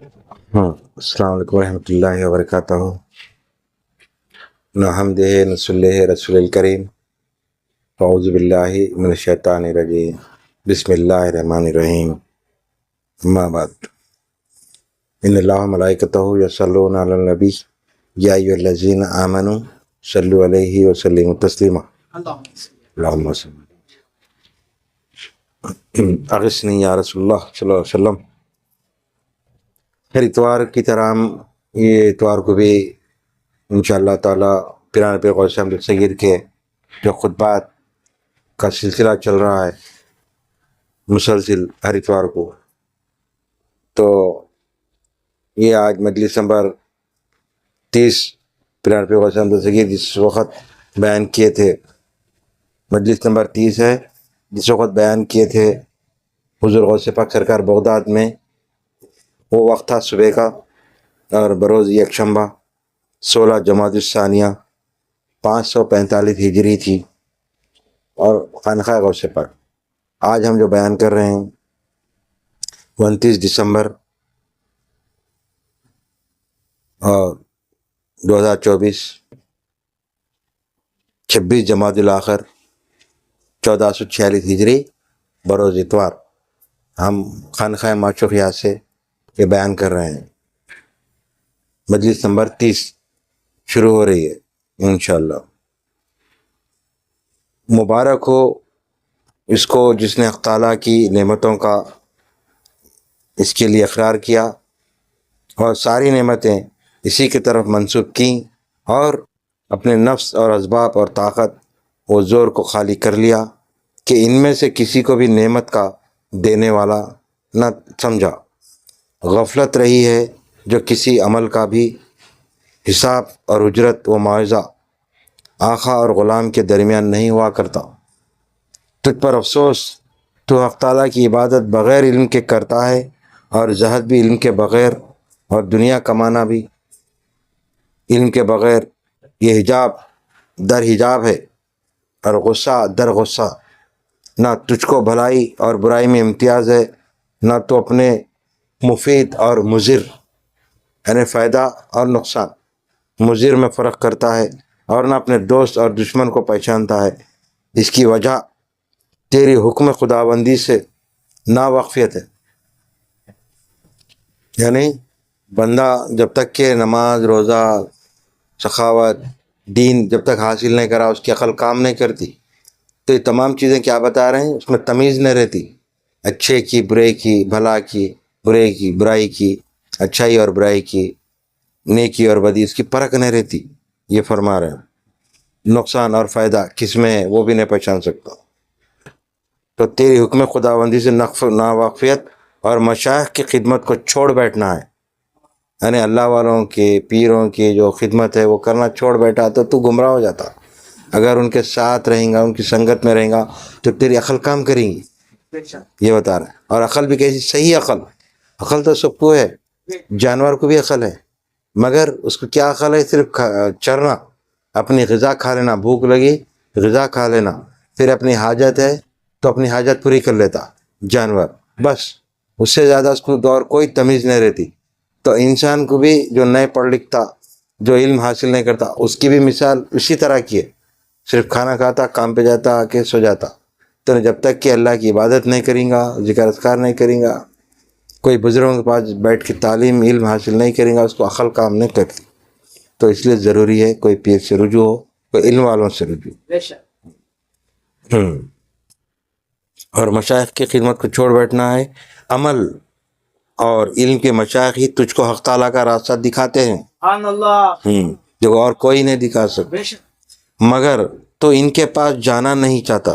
السلام علیکم ورحمۃ اللہ وبرکاتہ. نحمدہ نصلی رسول الکریم. اعوذ باللہ من الشیطان الرجیم. بسم اللہ الرحمن الرحیم. اما بعد. ان اللہ و ملائکتہ یصلون علی النبی یا ایھا الذین آمنوا صلوا علیہ وسلموا تسلیما. اللہم صل اغثنی یا رسول اللہ صلی اللہ علیہ وسلم. ہر اتوار کی طرح ہم یہ اتوار کو بھی انشاءاللہ تعالیٰ پیران پیر غوث احمد سید کے جو خطبات کا سلسلہ چل رہا ہے مسلسل ہر اتوار کو، تو یہ آج مجلس نمبر 30 پیران پیر غوث احمد سید جس وقت بیان کیے تھے، مجلس نمبر 30 ہے جس وقت بیان کیے تھے حضور غوث پاک سرکار بغداد میں. وہ وقت تھا صبح کا اور بروز یکشنبہ 16 جمادی الثانیہ 545 ہجری تھی، اور خانقاہ غوث پاک. آج ہم جو بیان کر رہے ہیں 29 دسمبر اور 2024 26 جمادی الاخر 1446 ہجری بروز اتوار ہم خانقاہ معشوقیہ سے یہ بیان کر رہے ہیں. مجلس نمبر 30 شروع ہو رہی ہے انشاءاللہ. مبارک ہو اس کو جس نے حق تعالیٰ کی نعمتوں کا اس کے لیے اقرار کیا اور ساری نعمتیں اسی کی طرف منسوب کیں، اور اپنے نفس اور اسباب اور طاقت و زور کو خالی کر لیا کہ ان میں سے کسی کو بھی نعمت کا دینے والا نہ سمجھا. غفلت رہی ہے جو کسی عمل کا بھی حساب اور اجرت و معاوضہ آقا اور غلام کے درمیان نہیں ہوا کرتا. تجھ پر افسوس، تو حق تعالیٰ کی عبادت بغیر علم کے کرتا ہے، اور زہد بھی علم کے بغیر، اور دنیا کمانا بھی علم کے بغیر. یہ حجاب در حجاب ہے اور غصہ در غصہ. نہ تجھ کو بھلائی اور برائی میں امتیاز ہے، نہ تو اپنے مفید اور مضر یعنی فائدہ اور نقصان مضر میں فرق کرتا ہے، اور نہ اپنے دوست اور دشمن کو پہچانتا ہے. اس کی وجہ تیری حکم خداوندی سے ناواقفیت ہے. یعنی بندہ جب تک کہ نماز روزہ سخاوت دین جب تک حاصل نہیں کرا، اس کی عقل کام نہیں کرتی. تو یہ تمام چیزیں کیا بتا رہے ہیں، اس میں تمیز نہیں رہتی، اچھے کی برے کی، بھلا کی برے کی، برائی کی اچھائی اور برائی کی، نیکی اور بدی، اس کی پرکھ نہیں رہتی. یہ فرما رہے ہیں نقصان اور فائدہ کس میں ہے وہ بھی نہیں پہچان سکتا. تو تیری حکم خداوندی سے ناواقفیت اور مشائخ کی خدمت کو چھوڑ بیٹھنا ہے. یعنی اللہ والوں کے پیروں کی جو خدمت ہے وہ کرنا چھوڑ بیٹھا تو گمراہ ہو جاتا. اگر ان کے ساتھ رہیں گا، ان کی سنگت میں رہیں گا، تو تیری عقل کام کریں گی. یہ بتا رہا ہے. اور عقل بھی کیسی؟ صحیح عقل تو سب کو ہے، جانور کو بھی عقل ہے، مگر اس کو کیا عقل ہے؟ صرف چرنا، اپنی غذا کھا لینا، بھوک لگی غذا کھا لینا، پھر اپنی حاجت ہے تو اپنی حاجت پوری کر لیتا جانور، بس. اس سے زیادہ اس کو اور کوئی تمیز نہیں رہتی. تو انسان کو بھی جو نہیں پڑھ لکھتا، جو علم حاصل نہیں کرتا، اس کی بھی مثال اسی طرح کی ہے. صرف کھانا کھاتا، کام پہ جاتا، آ کے سو جاتا. تو جب تک کہ اللہ کی عبادت نہیں کریں گا، ذکر اذکار نہیں کریں گا، کوئی بزرگوں کے پاس بیٹھ کے تعلیم علم حاصل نہیں کریں گا، اس کو عقل کام نہیں کرتی. تو اس لیے ضروری ہے کوئی پیر سے رجوع ہو، کوئی علم والوں سے رجوع. اور مشائخ کی خدمت کو چھوڑ بیٹھنا ہے. عمل اور علم کے مشائخ ہی تجھ کو حق تعالیٰ کا راستہ دکھاتے ہیں، جو اور کوئی نہیں دکھا سکتا. مگر تو ان کے پاس جانا نہیں چاہتا.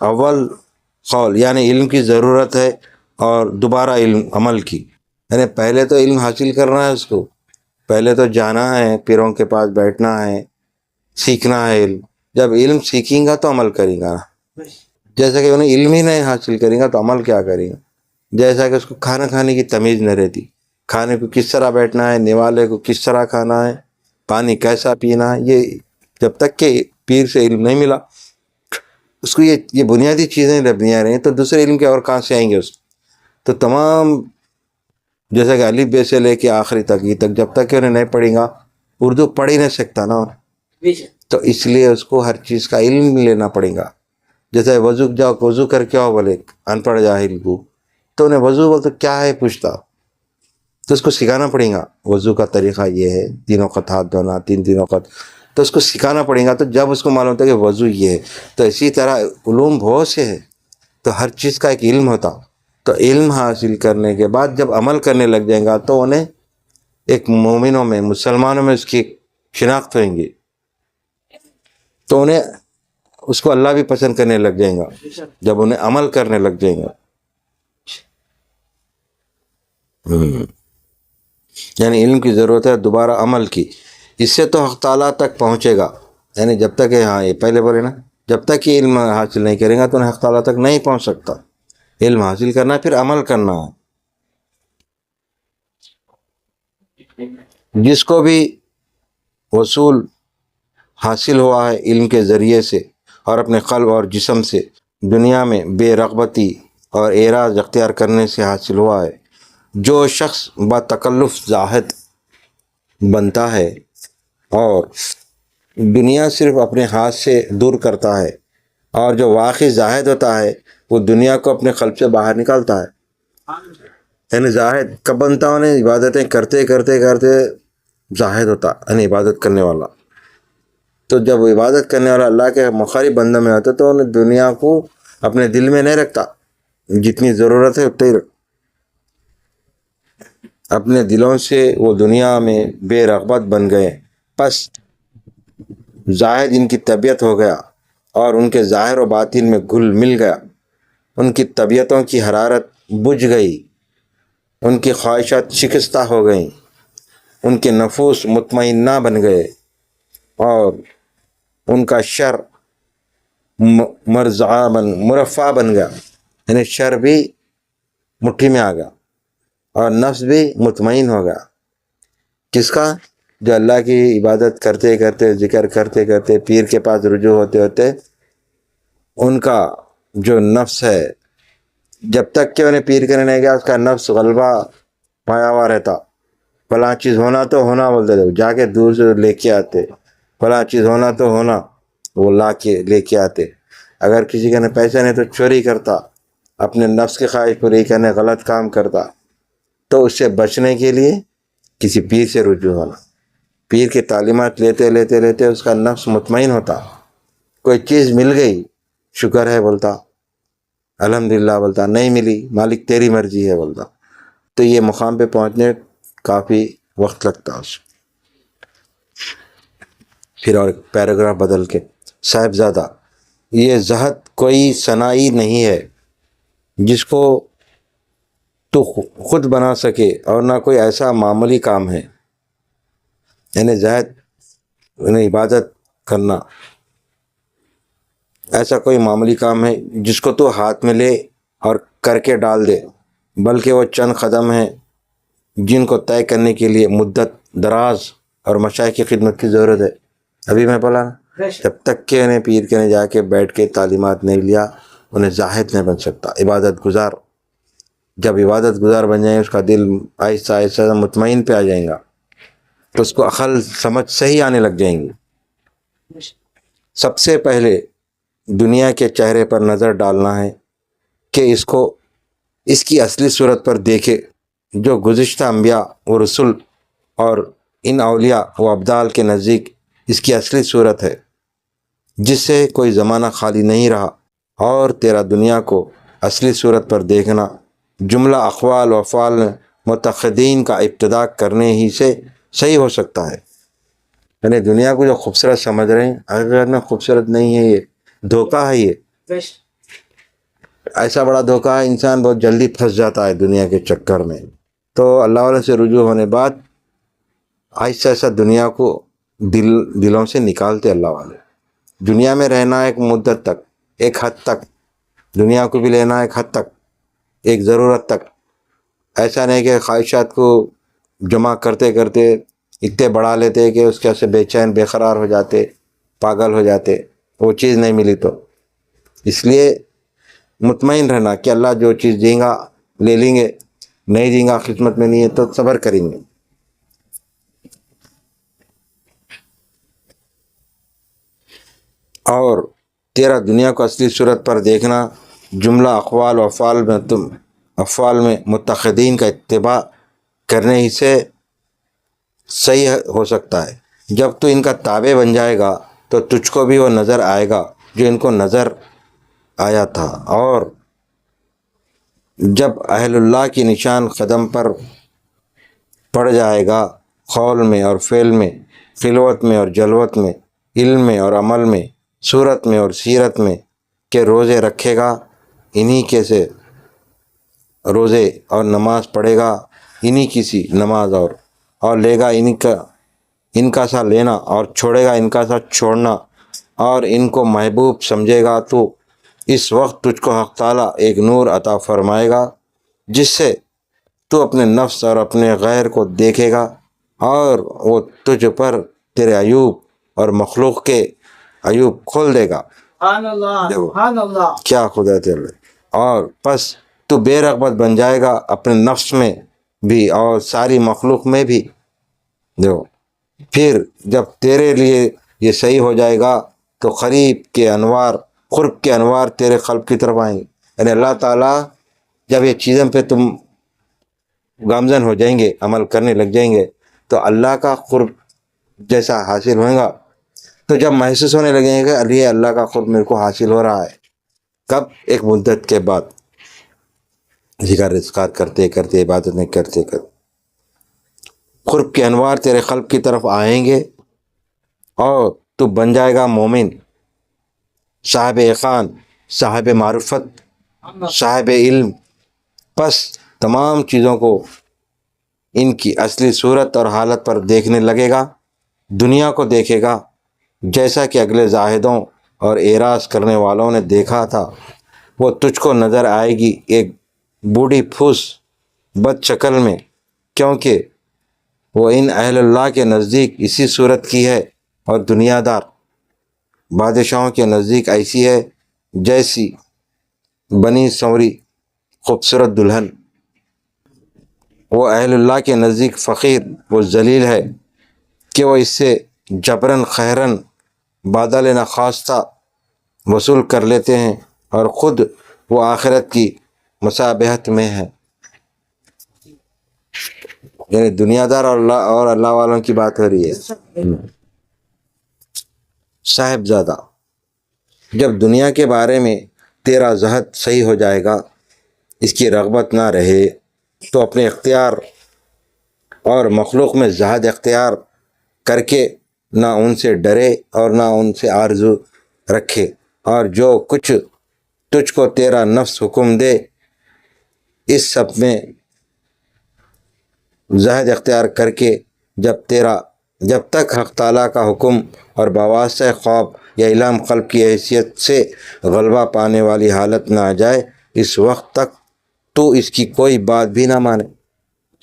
اول قول یعنی علم کی ضرورت ہے، اور دوبارہ علم عمل کی. یعنی پہلے تو علم حاصل کرنا ہے، اس کو پہلے تو جانا ہے، پیروں کے پاس بیٹھنا ہے، سیکھنا ہے علم. جب علم سیکھیں گا تو عمل کریں گا. جیسا کہ انہیں علم ہی نہیں حاصل کریں گا تو عمل کیا کریں گا. جیسا کہ اس کو کھانا کھانے کی تمیز نہیں رہتی، کھانے کو کس طرح بیٹھنا ہے، نوالے کو کس طرح کھانا ہے، پانی کیسا پینا ہے، یہ جب تک کہ پیر سے علم نہیں ملا اس کو یہ بنیادی چیزیں لبنی آ رہی ہیں، تو دوسرے علم کے اور کہاں سے آئیں گے اس کو. تو تمام جیسا کہ الف بے سے لے کے آخری تک یہ تک جب تک کہ انہیں نہیں پڑھیں گا اردو پڑھ ہی نہیں سکتا نا. تو اس لیے اس کو ہر چیز کا علم لینا پڑے گا. جیسے وضو جاؤ وضو کر کے آؤ بولے ان پڑھ جاہل کو, تو انہیں وضو بولتے کیا ہے پوچھتا, تو اس کو سکھانا پڑے گا وضو کا طریقہ یہ ہے, 3 وقت ہاتھ دھونا, 3 وقت, تو اس کو سکھانا پڑے گا. تو جب اس کو معلوم ہوتا ہے کہ وضو یہ ہے, تو اسی طرح علوم بہت سے ہے, تو ہر چیز کا ایک علم ہوتا. تو علم حاصل کرنے کے بعد جب عمل کرنے لگ جائیں گا تو انہیں ایک مومنوں میں مسلمانوں میں اس کی شناخت ہوئیں گی, تو انہیں اس کو اللہ بھی پسند کرنے لگ جائیں گا جب انہیں عمل کرنے لگ جائیں گا. یعنی علم کی ضرورت ہے دوبارہ عمل کی, اس سے تو حق تعالیٰ تک پہنچے گا. یعنی جب تک ہاں یہ پہلے بولے نا, جب تک یہ علم حاصل نہیں کرے گا تو انہیں حق تعالیٰ تک نہیں پہنچ سکتا. علم حاصل کرنا ہے پھر عمل کرنا ہے. جس کو بھی وصول حاصل ہوا ہے علم کے ذریعے سے اور اپنے قلب اور جسم سے دنیا میں بے رغبتی اور اعراض اختیار کرنے سے حاصل ہوا ہے, جو شخص با تکلف زاہد بنتا ہے اور دنیا صرف اپنے ہاتھ سے دور کرتا ہے, اور جو واقعی زاہد ہوتا ہے وہ دنیا کو اپنے قلب سے باہر نکالتا ہے. یعنی زاہد کب بنتا ہے؟ انہیں عبادتیں کرتے کرتے کرتے زاہد ہوتا, یعنی عبادت کرنے والا. تو جب وہ عبادت کرنے والا اللہ کے مخالف بندہ میں ہوتا تو انہیں دنیا کو اپنے دل میں نہیں رکھتا, جتنی ضرورت ہے اتنا ہی اپنے دلوں سے وہ دنیا میں بے رغبت بن گئے. پس زاہد ان کی طبیعت ہو گیا اور ان کے ظاہر و باطن میں گھل مل گیا. ان کی طبیعتوں کی حرارت بجھ گئی, ان کی خواہشات شکستہ ہو گئیں, ان کے نفوس مطمئنہ بن گئے, اور ان کا شر مرفع بن گیا. یعنی شر بھی مٹھی میں آ گیا اور نفس بھی مطمئن ہو گیا. کس کا؟ جو اللہ کی عبادت کرتے کرتے ذکر کرتے کرتے پیر کے پاس رجوع ہوتے ہوتے ان کا جو نفس ہے, جب تک کہ انہیں پیر کرنے نہیں گیا اس کا نفس غلبہ پایا ہوا رہتا. فلاں چیز ہونا تو ہونا بولتے تھے, جا کے دور سے لے کے آتے. فلاں چیز ہونا تو ہونا, وہ لا کے لے کے آتے. اگر کسی کے پیسے نہیں تو چوری کرتا, اپنے نفس کی خواہش پوری کرنے غلط کام کرتا. تو اس سے بچنے کے لیے کسی پیر سے رجوع ہونا, پیر کی تعلیمات لیتے لیتے لیتے اس کا نفس مطمئن ہوتا. کوئی چیز مل گئی شکر ہے بولتا, الحمدللہ بولتا, نہیں ملی مالک تیری مرضی ہے بولتا. تو یہ مقام پہ پہنچنے کافی وقت لگتا اس. پھر اور پیراگراف بدل کے, صاحبزادہ یہ زہد کوئی صناعی نہیں ہے جس کو تو خود بنا سکے, اور نہ کوئی ایسا معمولی کام ہے. یعنی زہد یعنی عبادت کرنا ایسا کوئی معمولی کام ہے جس کو تو ہاتھ میں لے اور کر کے ڈال دے, بلکہ وہ چند قدم ہیں جن کو طے کرنے کے لیے مدت دراز اور مشائخ کی خدمت کی ضرورت ہے. ابھی میں بولا نا, جب تک کہ انہیں پیر کے جا کے بیٹھ کے تعلیمات نہیں لیا انہیں زاہد نہیں بن سکتا. عبادت گزار, جب عبادت گزار بن جائیں اس کا دل آہستہ آہستہ مطمئن پہ آ جائیں گا, تو اس کو عقل سمجھ صحیح آنے لگ جائیں گی. سب سے پہلے دنیا کے چہرے پر نظر ڈالنا ہے کہ اس کو اس کی اصلی صورت پر دیکھے, جو گزشتہ انبیاء و رسول اور ان اولیاء و ابدال کے نزدیک اس کی اصلی صورت ہے, جس سے کوئی زمانہ خالی نہیں رہا. اور تیرا دنیا کو اصلی صورت پر دیکھنا جملہ اقوال و افعال متقدین کا ابتدا کرنے ہی سے صحیح ہو سکتا ہے. یعنی دنیا کو جو خوبصورت سمجھ رہے ہیں حقیقت میں خوبصورت نہیں ہے, یہ دھوکہ ہے. یہ ایسا بڑا دھوکہ ہے, انسان بہت جلدی پھنس جاتا ہے دنیا کے چکر میں. تو اللہ والے سے رجوع ہونے بعد ایسا ایسا دنیا کو دلوں سے نکالتے اللہ والے. دنیا میں رہنا ایک مدت تک, ایک حد تک, دنیا کو بھی لینا ایک حد تک, ایک ضرورت تک. ایسا نہیں کہ خواہشات کو جمع کرتے کرتے اتنے بڑھا لیتے کہ اس کے سے بے چین بے قرار ہو جاتے, پاگل ہو جاتے, وہ چیز نہیں ملی تو. اس لیے مطمئن رہنا کہ اللہ جو چیز دیں گا لے لیں گے, نہیں دیں گا، خدمت میں نہیں ہے تو صبر کریں گے. اور تیرا دنیا کو اصلی صورت پر دیکھنا جملہ اقوال و افعال میں متحدین کا اتباع کرنے ہی سے صحیح ہو سکتا ہے. جب تو ان کا تابع بن جائے گا تو تجھ کو بھی وہ نظر آئے گا جو ان کو نظر آیا تھا. اور جب اہل اللہ کی نشان قدم پر پڑ جائے گا، قول میں اور فعل میں، خلوت میں اور جلوت میں، علم میں اور عمل میں، صورت میں اور سیرت میں، کہ روزے رکھے گا انہی کے سے روزے اور نماز پڑھے گا انہی کسی نماز اور لے گا ان کا سا لینا اور چھوڑے گا ان کا سا چھوڑنا، اور ان کو محبوب سمجھے گا تو اس وقت تجھ کو حق تعالیٰ ایک نور عطا فرمائے گا جس سے تو اپنے نفس اور اپنے غیر کو دیکھے گا، اور وہ تجھ پر تیرے عیوب اور مخلوق کے عیوب کھول دے گا. سبحان اللہ، سبحان اللہ. کیا خدا تیرے. اور پس تو بے رغبت بن جائے گا اپنے نفس میں بھی اور ساری مخلوق میں بھی. جو پھر جب تیرے لیے یہ صحیح ہو جائے گا تو قرب کے انوار تیرے قلب کی طرف آئیں گے. یعنی اللہ تعالیٰ جب یہ چیزوں پہ تم گامزن ہو جائیں گے، عمل کرنے لگ جائیں گے، تو اللہ کا قرب جیسا حاصل ہوئے گا. تو جب محسوس ہونے لگیں گے یہ اللہ کا قرب میرے کو حاصل ہو رہا ہے. کب؟ ایک مدت کے بعد، ذکر اذکار کرتے کرتے، عبادتیں کرتے کرتے قرب کے انوار تیرے قلب کی طرف آئیں گے اور تو بن جائے گا مومن، صاحب یقین، صاحب معرفت، صاحب علم. پس تمام چیزوں کو ان کی اصلی صورت اور حالت پر دیکھنے لگے گا. دنیا کو دیکھے گا جیسا کہ اگلے زاہدوں اور اعراض کرنے والوں نے دیکھا تھا. وہ تجھ کو نظر آئے گی ایک بوڑھی پھوس بد شکل میں، کیونکہ وہ ان اہل اللہ کے نزدیک اسی صورت کی ہے، اور دنیا دار بادشاہوں کے نزدیک ایسی ہے جیسی بنی سنوری خوبصورت دلہن. وہ اہل اللہ کے نزدیک فقیر و ذلیل ہے کہ وہ اس سے جبراً خیراً بادل نخواستہ وصول کر لیتے ہیں، اور خود وہ آخرت کی مصابہت میں ہے. یعنی دنیا دار اور اللہ والوں کی بات ہو رہی ہے. صاحبزادہ، جب دنیا کے بارے میں تیرا زہد صحیح ہو جائے گا، اس کی رغبت نہ رہے، تو اپنے اختیار اور مخلوق میں زہد اختیار کر کے نہ ان سے ڈرے اور نہ ان سے آرزو رکھے، اور جو کچھ تجھ کو تیرا نفس حکم دے اس سب میں زہد اختیار کر کے جب تک حق تعالیٰ کا حکم اور بواسطہ خواب یا علم قلب کی حیثیت سے غلبہ پانے والی حالت نہ آ جائے، اس وقت تک تو اس کی کوئی بات بھی نہ مانے.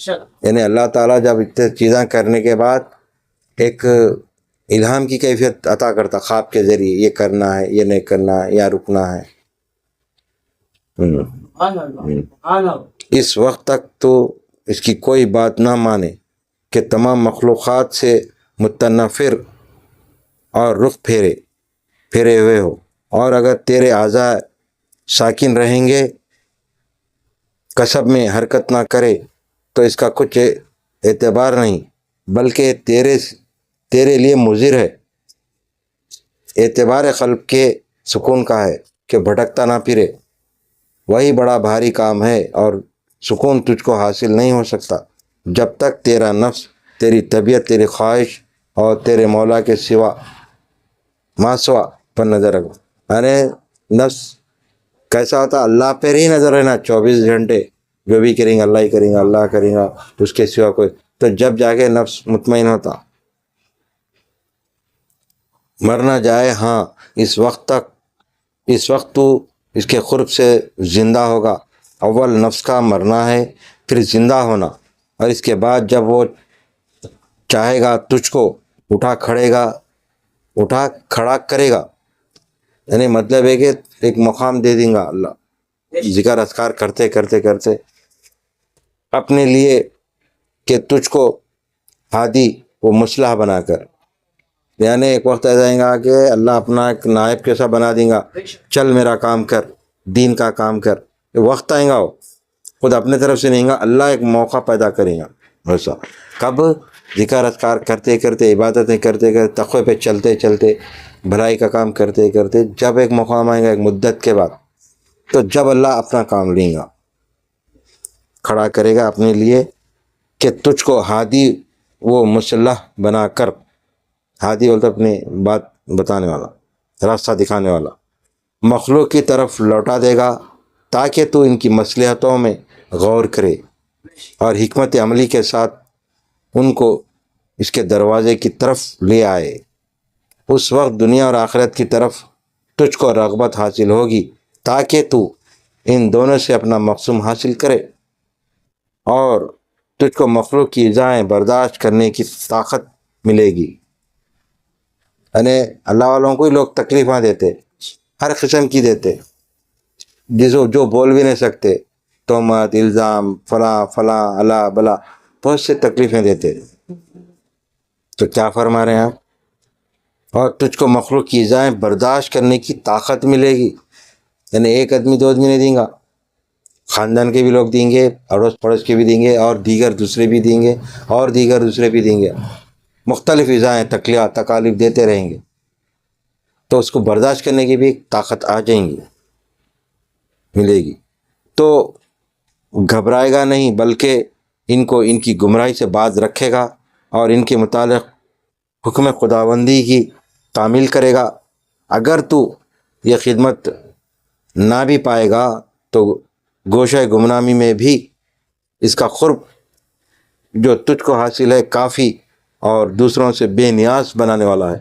یعنی اللہ تعالیٰ جب اتنے چیزیں کرنے کے بعد ایک الہام کی کیفیت عطا کرتا خواب کے ذریعے، یہ کرنا ہے، یہ نہیں کرنا ہے، یا رکنا ہے. اس وقت تک تو اس کی کوئی بات نہ مانے کہ تمام مخلوقات سے متنفر اور رخ پھیرے ہوئے ہو. اور اگر تیرے اعضاء ساکن رہیں گے، کسب میں حرکت نہ کرے، تو اس کا کچھ اعتبار نہیں، بلکہ تیرے لیے مضر ہے. اعتبار قلب کے سکون کا ہے کہ بھٹکتا نہ پھرے، وہی بڑا بھاری کام ہے. اور سکون تجھ کو حاصل نہیں ہو سکتا جب تک تیرا نفس، تیری طبیعت، تیری خواہش اور تیرے مولا کے ماسوا پر نظر رکھو. ارے نفس کیسا ہوتا؟ اللہ پر ہی نظر رہنا 24 گھنٹے، جو بھی کریں گے اللہ ہی کریں گا، اللہ کریں گا، تو اس کے سوا کوئی. تو جب جا کے نفس مطمئن ہوتا، مرنا جائے. ہاں، اس وقت تو اس کے قرب سے زندہ ہوگا. اول نفس کا مرنا ہے، پھر زندہ ہونا، اور اس کے بعد جب وہ چاہے گا تجھ کو اٹھا کھڑا کرے گا. یعنی مطلب ہے کہ ایک مقام دے دیں گا اللہ. ذکر اذکار کرتے کرتے کرتے اپنے لیے کہ تجھ کو ہادی و مصلح بنا کر، یعنی ایک وقت آ جائے گا کہ اللہ اپنا ایک نائب کیسا بنا دیں گا، چل میرا کام کر، دین کا کام کر، یہ وقت آئے گا، وہ خود اپنے طرف سے نہیں گا، اللہ ایک موقع پیدا کرے گا ویسا۔ کب؟ ذکر اذکار کرتے کرتے، عبادتیں کرتے کرتے، تقوی پہ چلتے چلتے، بھلائی کا کام کرتے کرتے، جب ایک مقام آئے گا ایک مدت کے بعد، تو جب اللہ اپنا کام لیں گا، کھڑا کرے گا اپنے لیے کہ تجھ کو ہادی وہ مصلح بنا کر، ہادی بولتا اپنی بات بتانے والا، راستہ دکھانے والا، مخلوق کی طرف لوٹا دے گا تاکہ تو ان کی مصلحتوں میں غور کرے اور حکمت عملی کے ساتھ ان کو اس کے دروازے کی طرف لے آئے۔ اس وقت دنیا اور آخرت کی طرف تجھ کو رغبت حاصل ہوگی تاکہ تو ان دونوں سے اپنا مقصود حاصل کرے، اور تجھ کو مخلوق کی ایذائیں برداشت کرنے کی طاقت ملے گی۔ یعنی اللہ والوں کو ہی لوگ تکلیفیں دیتے، ہر قسم کی دیتے، جو بول بھی نہیں سکتے، تہمت، الزام، فلاں فلاں، اللہ بلا، بہت سے تکلیفیں دیتے۔ تو کیا فرما رہے ہیں آپ؟ اور تجھ کو مخلوق کی ایذائیں برداشت کرنے کی طاقت ملے گی، یعنی ایک آدمی دو آدمی نہیں دیں گا، خاندان کے بھی لوگ دیں گے، اڑوس پڑوس کے بھی دیں گے، اور دیگر دوسرے بھی دیں گے، اور دیگر دوسرے بھی دیں گے، مختلف ایذائیں تکالیف دیتے رہیں گے، تو اس کو برداشت کرنے کی بھی ایک طاقت آ جائیں گی، ملے گی۔ تو گھبرائے گا نہیں، بلکہ ان کو ان کی گمراہی سے باز رکھے گا اور ان کے متعلق حکم خداوندی کی تعمیل کرے گا۔ اگر تو یہ خدمت نہ بھی پائے گا تو گوشہ گمنامی میں بھی اس کا قرب جو تجھ کو حاصل ہے کافی اور دوسروں سے بے نیاز بنانے والا ہے۔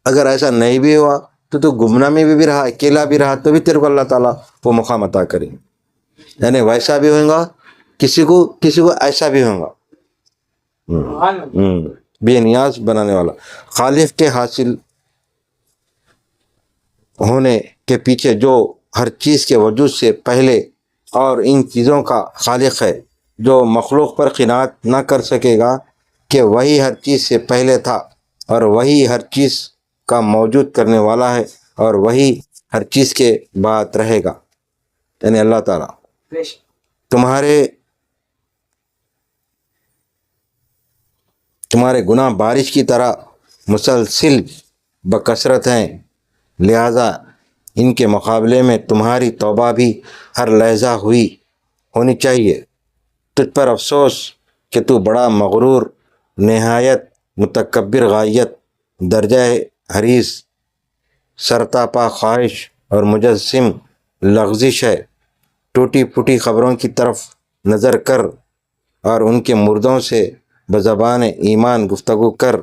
اگر ایسا نہیں بھی ہوا تو گمنامی میں بھی رہا، اکیلا بھی رہا، تو بھی تیرے کو اللہ تعالیٰ وہ مقام عطا کریں گے، یعنی ویسا بھی ہوگا، کسی کو ایسا بھی ہوگا، بے نیاز بنانے والا۔ خالق کے حاصل ہونے کے پیچھے جو ہر چیز کے وجود سے پہلے اور ان چیزوں کا خالق ہے، جو مخلوق پر قناعت نہ کر سکے گا کہ وہی ہر چیز سے پہلے تھا، اور وہی ہر چیز کا موجود کرنے والا ہے، اور وہی ہر چیز کے بعد رہے گا، یعنی اللہ تعالیٰ۔ تمہارے گناہ بارش کی طرح مسلسل بکثرت ہیں، لہذا ان کے مقابلے میں تمہاری توبہ بھی ہر لحظہ ہونی چاہیے۔ تجھ پر افسوس کہ تو بڑا مغرور، نہایت متکبر، غایت درجہ حریص، سرتاپا خواہش اور مجسم لغزش ہے۔ ٹوٹی پھوٹی خبروں کی طرف نظر کر اور ان کے مردوں سے بزبان ایمان گفتگو کر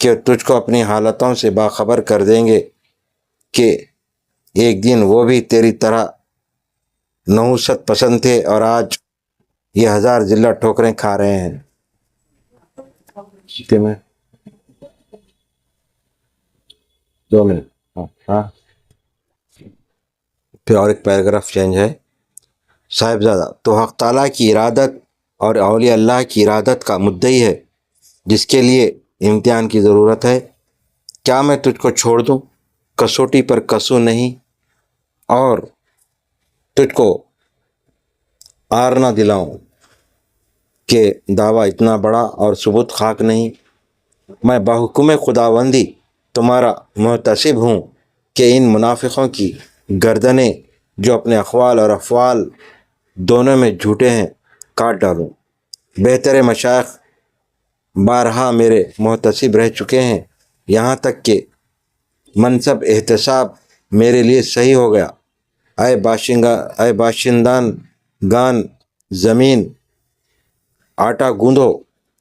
کہ تجھ کو اپنی حالتوں سے باخبر کر دیں گے کہ ایک دن وہ بھی تیری طرح نحوست پسند تھے اور آج یہ ہزار ذلت ٹھوکریں کھا رہے ہیں۔ میں 2 منٹ ہاں پھر اور ایک پیراگراف چینج ہے۔ صاحبزادہ تو حق تعالیٰ کی ارادت اور اولیاء اللہ کی ارادت کا مدعی ہے، جس کے لیے امتحان کی ضرورت ہے۔ کیا میں تجھ کو چھوڑ دوں، کسوٹی پر کسوں نہیں، اور تجھ کو آر نہ دلاؤں کہ دعویٰ اتنا بڑا اور ثبوت خاک نہیں؟ میں بحکم خداوندی تمہارا محتسب ہوں کہ ان منافقوں کی گردنیں جو اپنے اقوال اور افعال دونوں میں جھوٹے ہیں کاٹ ڈالوں۔ بہتر مشائخ بارہا میرے محتسب رہ چکے ہیں، یہاں تک کہ منصب احتساب میرے لیے صحیح ہو گیا۔ اے باشندان گان زمین، آٹا گوندھو،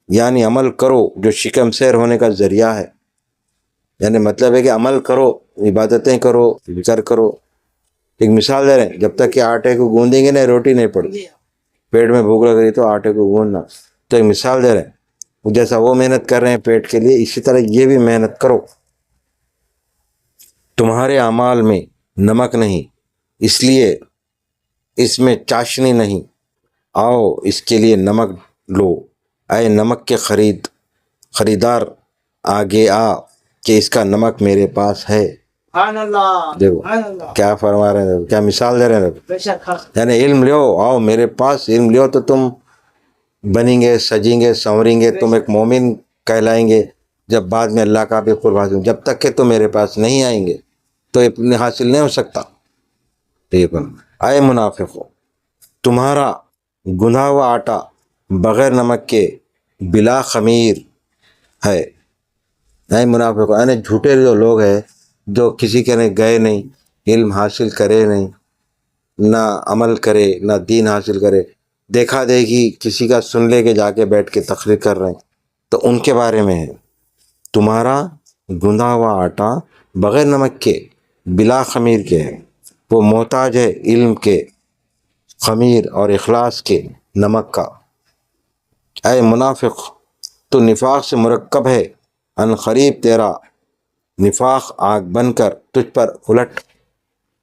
یعنی عمل کرو جو شکم سیر ہونے کا ذریعہ ہے، یعنی مطلب ہے کہ عمل کرو، عبادتیں کرو، ذکر کرو۔ ایک مثال دے رہے ہیں، جب تک کہ آٹے کو گوندیں گے نہیں روٹی نہیں پڑتی، پیٹ میں بھوک لگ رہی تو آٹے کو گوندنا، تو ایک مثال دے رہے ہیں، جیسا وہ محنت کر رہے ہیں پیٹ کے لیے، اسی طرح یہ بھی محنت کرو۔ تمہارے اعمال میں نمک نہیں، اس لیے اس میں چاشنی نہیں، آؤ اس کے لیے نمک لو، اے نمک کے خریدار آگے آ کہ اس کا نمک میرے پاس ہے۔ سبحان اللہ، دیکھو سبحان اللہ، کیا فرما رہے ہیں، کیا مثال دے رہے ہیں۔ بے شک حق، یعنی علم لیو، آؤ میرے پاس، علم لیو تو تم بنیں گے، سجیں گے، سنوریں گے، تم ایک مومن کہلائیں گے۔ جب بعد میں اللہ کا بھی قرب حاصل، جب تک کہ تم میرے پاس نہیں آئیں گے تو یہ حاصل نہیں ہو سکتا۔ ٹھیک ہے، اے منافقو، تمہارا گندھا ہوا آٹا بغیر نمک کے بلا خمیر ہے۔ اے منافقو، یعنی جھوٹے جو لوگ ہیں جو کسی کے گئے نہیں، علم حاصل کرے نہیں، نہ عمل کرے، نہ دین حاصل کرے، دیکھا دیکھی کسی کا سن لے کے جا کے بیٹھ کے تقریر کر رہے ہیں، تو ان کے بارے میں ہے تمہارا گندھا ہوا آٹا بغیر نمک کے بلا خمیر کے ہے، وہ محتاج ہے علم کے، خمیر اور اخلاص کے، نمک کا۔ اے منافق، تو نفاق سے مرکب ہے، ان قریب تیرا نفاق آگ بن کر تجھ پر الٹ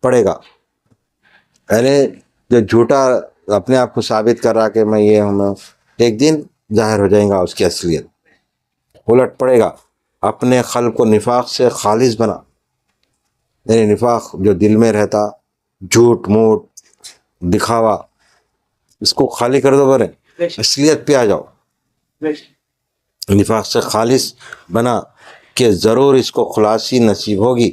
پڑے گا۔ یعنی جو جھوٹا اپنے آپ کو ثابت کر رہا کہ میں یہ ہوں، میں ایک دن ظاہر ہو جائے گا اس کی اصلیت، الٹ پڑے گا۔ اپنے خلق کو نفاق سے خالص بنا، یعنی نفاق جو دل میں رہتا، جھوٹ موٹ دکھاوا، اس کو خالی کر دو، برے بے شک، اصلیت پہ آ جاؤ۔ بے شک، نفاق سے خالص بنا کہ ضرور اس کو خلاصی نصیب ہوگی۔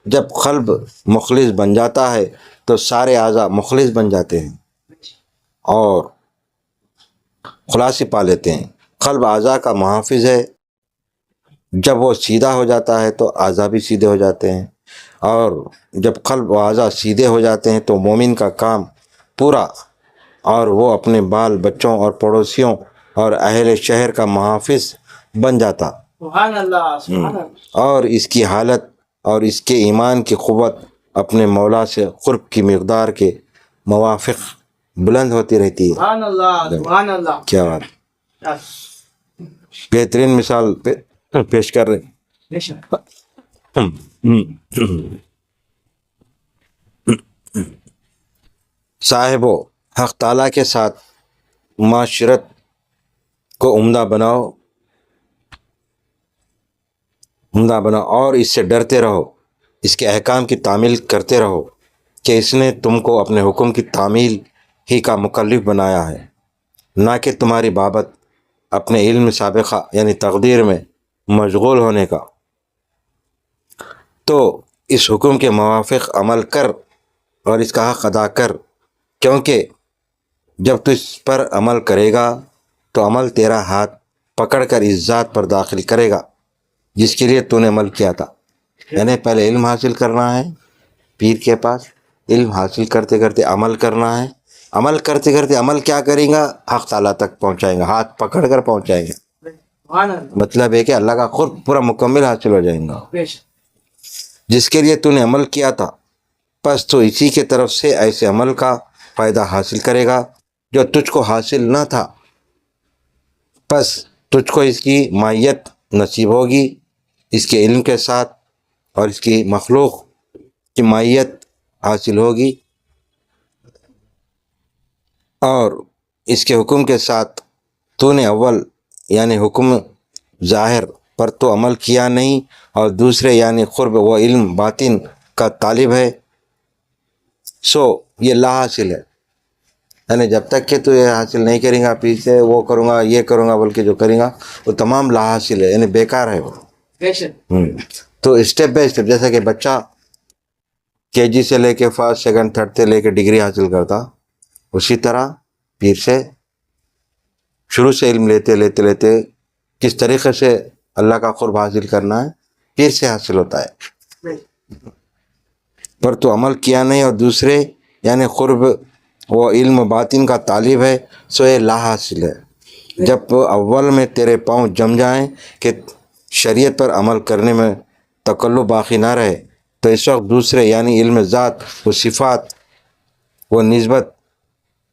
جب قلب مخلص بن جاتا ہے تو سارے اعضاء مخلص بن جاتے ہیں اور خلاصی پا لیتے ہیں۔ قلب اعضاء کا محافظ ہے، جب وہ سیدھا ہو جاتا ہے تو اعضاء بھی سیدھے ہو جاتے ہیں، اور جب قلب و اعضاء سیدھے ہو جاتے ہیں تو مومن کا کام پورا، اور وہ اپنے بال بچوں اور پڑوسیوں اور اہل شہر کا محافظ بن جاتا، سبحان اللہ، سبحان اللہ، اور اس کی حالت اور اس کے ایمان کی قوت اپنے مولا سے قرب کی مقدار کے موافق بلند ہوتی رہتی ہے۔ سبحان اللہ، سبحان اللہ، کیا بات، بہترین مثال پیش کر رہے بے شک، صاحبو، حق تعالیٰ کے ساتھ معاشرت کو عمدہ بناؤ اور اس سے ڈرتے رہو، اس کے احکام کی تعمیل کرتے رہو کہ اس نے تم کو اپنے حکم کی تعمیل ہی کا مکلف بنایا ہے، نہ کہ تمہاری بابت اپنے علم سابقہ یعنی تقدیر میں مشغول ہونے کا۔ تو اس حکم کے موافق عمل کر اور اس کا حق ادا کر، کیونکہ جب تو اس پر عمل کرے گا تو عمل تیرا ہاتھ پکڑ کر اس ذات پر داخل کرے گا جس کے لیے تو نے عمل کیا تھا۔ یعنی پہلے علم حاصل کرنا ہے پیر کے پاس، علم حاصل کرتے کرتے عمل کرنا ہے، عمل کرتے کرتے عمل کیا کریں گا، حق تعالیٰ تک پہنچائیں گا، ہاتھ پکڑ کر پہنچائیں گے۔ سبحان اللہ، مطلب ہے کہ اللہ کا قرب پورا مکمل حاصل ہو جائے گا بے شک، جس کے لیے تو نے عمل کیا تھا۔ پس تو اسی کے طرف سے ایسے عمل کا فائدہ حاصل کرے گا جو تجھ کو حاصل نہ تھا، پس تجھ کو اس کی مائیت نصیب ہوگی، اس کے علم کے ساتھ، اور اس کی مخلوق کی مائیت حاصل ہوگی، اور اس کے حکم کے ساتھ تو نے اول یعنی حکم ظاہر پر تو عمل کیا نہیں، اور دوسرے یعنی قرب و علم باطن کا طالب ہے، سو یہ لا حاصل ہے۔ یعنی جب تک کہ تو یہ حاصل نہیں کریں گا، پیچھے وہ کروں گا یہ کروں گا بلکہ جو کریں گا وہ تمام لا حاصل ہے، یعنی بیکار ہے وہ۔ بے شک، تو اسٹیپ بائی اسٹیپ، جیسا کہ بچہ کے جی سے لے کے فرسٹ سیکنڈ تھرڈ سے لے کے ڈگری حاصل کرتا، اسی طرح پیر سے شروع سے علم لیتے لیتے لیتے کس طریقے سے اللہ کا قرب حاصل کرنا ہے پیر سے حاصل ہوتا ہے، پر تو عمل کیا نہیں، اور دوسرے یعنی قرب وہ علم باطن کا طالب ہے، سو یہ لا حاصل ہے۔ جب اول میں تیرے پاؤں جم جائیں کہ شریعت پر عمل کرنے میں تکلف باقی نہ رہے، تو اس وقت دوسرے یعنی علم ذات و صفات و نسبت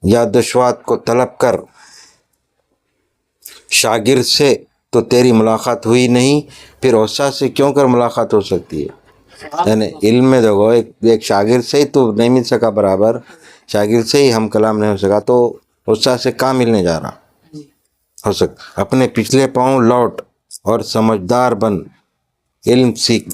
یا دشوات کو طلب کر۔ شاگرد سے تو تیری ملاقات ہوئی نہیں، پھر استاد سے کیوں کر ملاقات ہو سکتی ہے؟ یعنی علم میں دیکھو ایک شاگرد سے ہی تو نہیں مل سکا برابر، شاگرد سے ہی ہم کلام نہیں ہو سکا، تو استاد سے کام ملنے جا رہا جی ہو سکتا اپنے پچھلے پاؤں لوٹ اور سمجھدار بن علم سیکھ.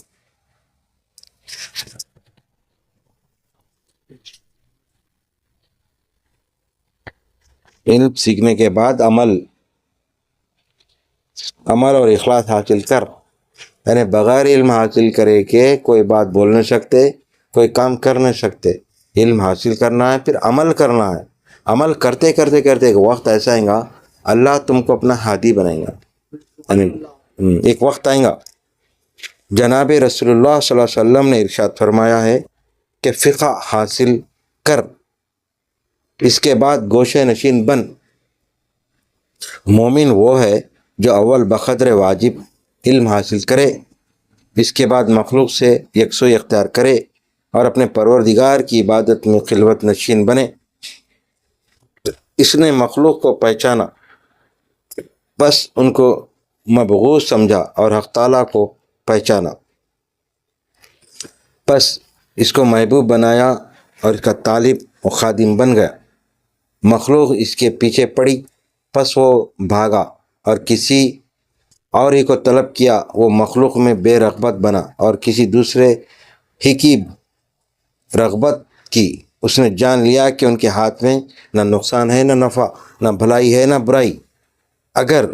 علم سیکھنے کے بعد عمل اور اخلاص حاصل کر. یعنی بغیر علم حاصل کرے کہ کوئی بات بول نہیں سکتے, کوئی کام کر نہیں سکتے. علم حاصل کرنا ہے, پھر عمل کرنا ہے. عمل کرتے کرتے کرتے ایک وقت ایسا آئے گا اللہ تم کو اپنا ہادی بنائے گا. یعنی ایک وقت آئے گا. جناب رسول اللہ صلی اللہ علیہ وسلم نے ارشاد فرمایا ہے کہ فقہ حاصل کر, اس کے بعد گوشہ نشین بن. مومن وہ ہے جو اول بقدر واجب علم حاصل کرے, اس کے بعد مخلوق سے یکسوئی اختیار کرے اور اپنے پروردگار کی عبادت میں خلوت نشین بنے. اس نے مخلوق کو پہچانا, بس ان کو مبغوض سمجھا, اور حق تعالیٰ کو پہچانا بس اس کو محبوب بنایا اور اس کا طالب و خادم بن گیا. مخلوق اس کے پیچھے پڑی, پس وہ بھاگا اور کسی اور ہی کو طلب کیا. وہ مخلوق میں بے رغبت بنا اور کسی دوسرے ہی کی رغبت کی. اس نے جان لیا کہ ان کے ہاتھ میں نہ نقصان ہے نہ نفع, نہ بھلائی ہے نہ برائی. اگر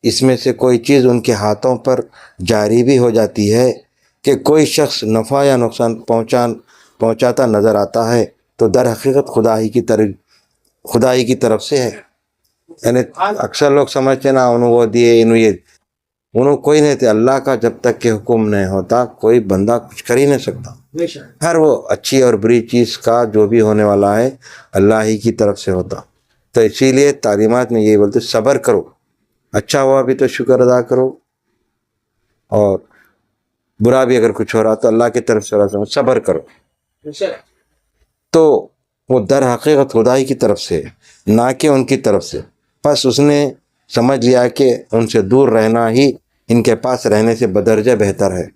اس میں سے کوئی چیز ان کے ہاتھوں پر جاری بھی ہو جاتی ہے کہ کوئی شخص نفع یا نقصان پہنچاتا نظر آتا ہے تو در حقیقت خدائی کی طرف سے ہے. یعنی اکثر لوگ سمجھتے نا انہوں وہ دیے انہوں کوئی نہیں تھے. اللہ کا جب تک کہ حکم نہیں ہوتا کوئی بندہ کچھ کر ہی نہیں سکتا. بے شک ہر وہ اچھی اور بری چیز کا جو بھی ہونے والا ہے اللہ ہی کی طرف سے ہوتا. تو اسی لیے تعلیمات میں یہی بولتے صبر کرو, اچھا ہوا بھی تو شکر ادا کرو, اور برا بھی اگر کچھ ہو رہا تو اللہ کی طرف سے صبر کرو. بے شک تو وہ در حقیقت خدائی کی طرف سے نہ کہ ان کی طرف سے. بس اس نے سمجھ لیا کہ ان سے دور رہنا ہی ان کے پاس رہنے سے بدرجہ بہتر ہے.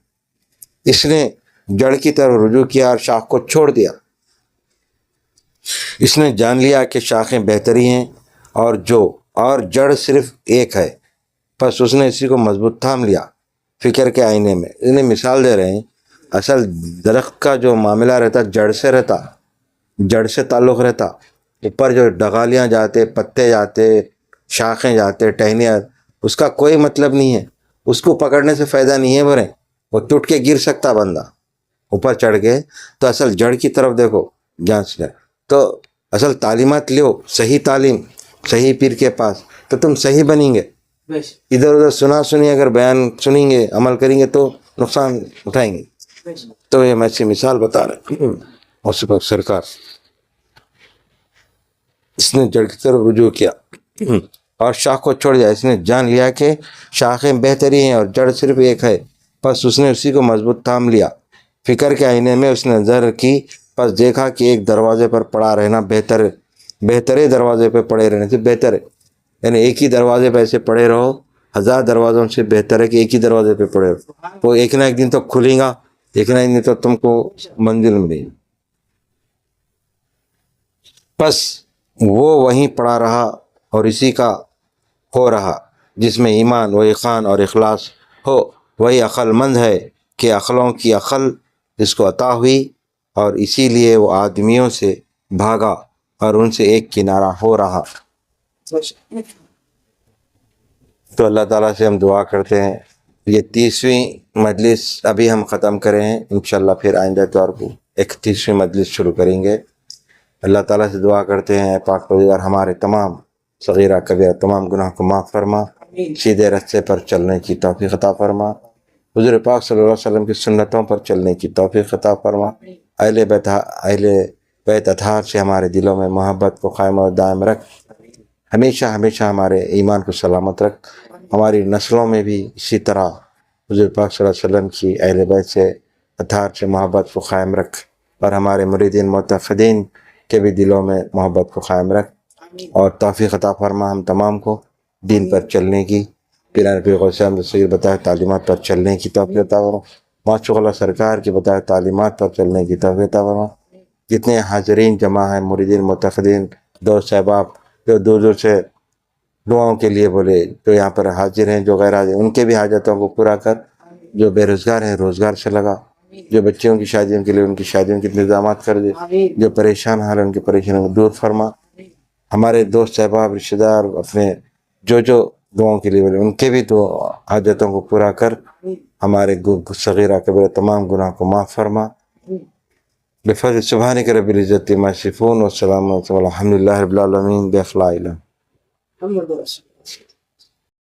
اس نے جڑ کی طرف رجوع کیا اور شاخ کو چھوڑ دیا. اس نے جان لیا کہ شاخیں بہتری ہیں اور جڑ صرف ایک ہے. بس اس نے اسی کو مضبوط تھام لیا فکر کے آئینے میں. انہیں مثال دے رہے ہیں, اصل درخت کا جو معاملہ رہتا جڑ سے رہتا, جڑ سے تعلق رہتا. اوپر جو ڈغالیاں جاتے, پتے جاتے, شاخیں جاتے, ٹہنیاں, اس کا کوئی مطلب نہیں ہے. اس کو پکڑنے سے فائدہ نہیں ہے. برے وہ ٹوٹ کے گر سکتا بندہ اوپر چڑھ کے. تو اصل جڑ کی طرف دیکھو, جانچ لے. تو اصل تعلیمات لو, صحیح تعلیم صحیح پیر کے پاس, تو تم صحیح بنیں گے. بے شک ادھر ادھر سنی اگر بیان سنیں گے عمل کریں گے تو نقصان اٹھائیں گے. بے شک تو یہ میں سے مثال بتا رہا ہوں. اور سبق سرکار اس نے جڑ کی طرف رجوع کیا اور شاخ کو چھوڑ دیا. اس نے جان لیا کہ شاخیں بہتری ہیں اور جڑ صرف ایک ہے. بس اس نے اسی کو مضبوط تھام لیا. فکر کے آئینے میں اس نے نظر کی, بس دیکھا کہ ایک دروازے پر پڑا رہنا بہتر دروازے پہ پڑے رہنے سے بہتر ہے. یعنی ایک ہی دروازے پہ ایسے پڑے رہو, 1000 دروازوں سے بہتر ہے کہ ایک ہی دروازے پہ پڑے رہو. وہ ایک نہ ایک دن تو کھلے گا, ایک نہ ایک دن تو تم کو منزل ملے گی. بس وہ وہیں پڑا رہا اور اسی کا ہو رہا. جس میں ایمان و یقین اور اخلاص ہو وہی عقل مند ہے کہ عقلوں کی عقل اس کو عطا ہوئی, اور اسی لیے وہ آدمیوں سے بھاگا اور ان سے ایک کنارہ ہو رہا. بے شک تو اللہ تعالیٰ سے ہم دعا کرتے ہیں. یہ 30ویں مجلس ابھی ہم ختم کرے ہیں, انشاءاللہ پھر آئندہ اتوار کو 31ویں مجلس شروع کریں گے. اللہ تعالیٰ سے دعا کرتے ہیں پاک پروردگار ہمارے تمام صغیرہ کبیرہ تمام گناہ کو معاف فرما, سیدھے راستے پر چلنے کی توفیق عطا فرما, حضور پاک صلی اللہ علیہ وسلم کی سنتوں پر چلنے کی توفیق عطا فرما. اہل بیت اطہار سے ہمارے دلوں میں محبت کو قائم اور دائم رکھ. ہمیشہ ہمیشہ ہمارے ایمان کو سلامت رکھ. ہماری نسلوں میں بھی اسی طرح حضور پاک صلی اللہ علیہ وسلم کی اہل بیت سے اطہار سے محبت کو قائم رکھ, اور ہمارے مریدین معتقدین کے بھی دلوں میں محبت کو قائم رکھ, اور توفیق عطا فرما ہم تمام کو دین پر چلنے کی, پیران پیر غوث احمد صغیر بتائے تعلیمات پر چلنے کی توفیق عطا فرما. معشوق اللہ سرکار کی بتائے تعلیمات پر چلنے کی توفیق عطا فرما. جتنے حاضرین جمع ہیں مریدین معتقدین دوست احباب تو دور دور سے دعاؤں کے لیے بولے جو یہاں پر حاضر ہیں جو غیر حاضر ان کے بھی حاجتوں کو پورا کر، جو بے روزگار ہیں روزگار سے لگا، جو بچیوں کی شادیوں کے لیے ان کی شادیوں کے انتظامات کر دے، جو پریشان حال ہیں ان کی پریشانیوں کو دور فرما، ہمارے دوست احباب رشتہ دار اپنے جو دعاؤں کے لیے بولے ان کے بھی تو حاجتوں کو پورا کر، ہمارے صغیرہ کبیرہ تمام گناہ کو معاف فرما، بفضل سبحانک رب العزت عما یصفون والسلام علیکم والحمد للہ رب العالمین بأخلاق. محمد رسول